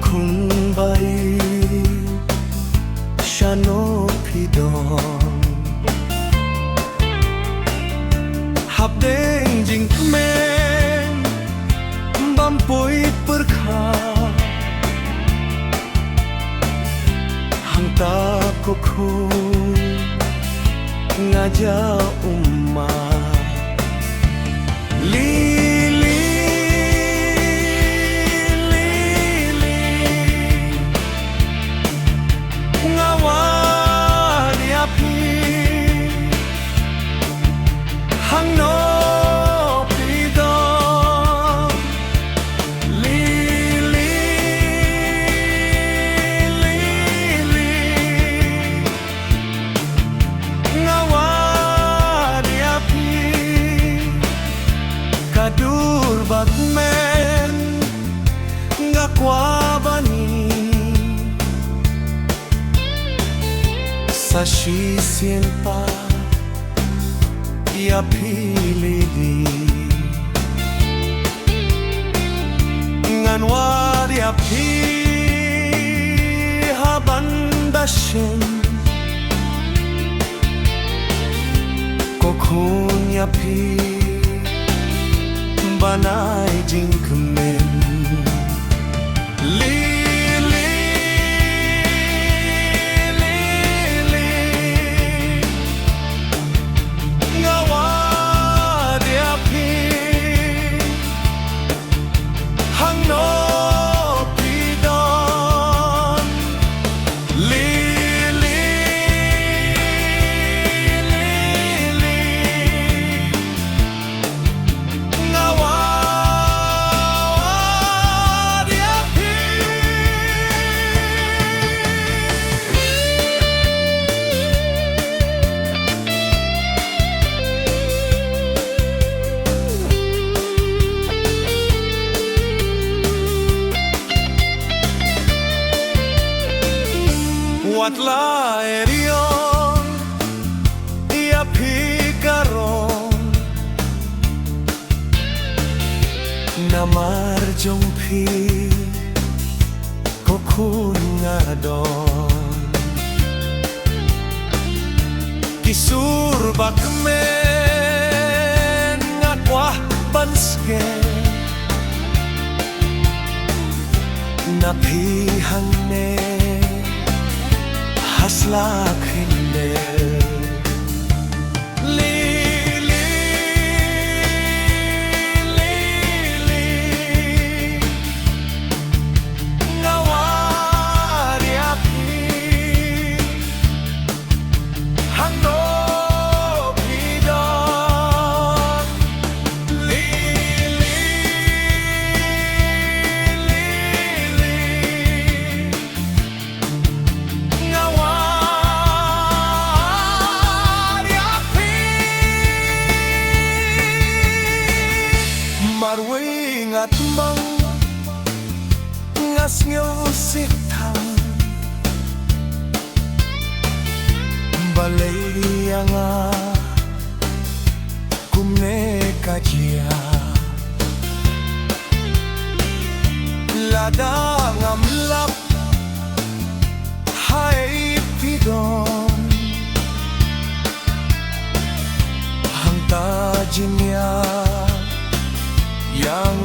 คุณใบชาโนพี่ดองหับเด้งจิงเมนบัมปุยเปิดขาหังตาก็คูngajak umat lili lili ngawal api hang no pidong lili lili ngawal api kadur batmen ngakwa bani sashi sienta ya pilidi nganwa ya pi haban bashin kokunya pi banai jingkemen lili lili ngawa dia pi hang no pidon lili lili ngawa Watla erion ia pikaron namar jongpi kokun ngadon kisur bakmen ngakwah banske napi hangne haslak hinde lili lili ngawari api hangno pidon lili lili marwing at mang ngas ngusitang balay nga kumne kajia lada ngamlap hai pidon hang tajinya yang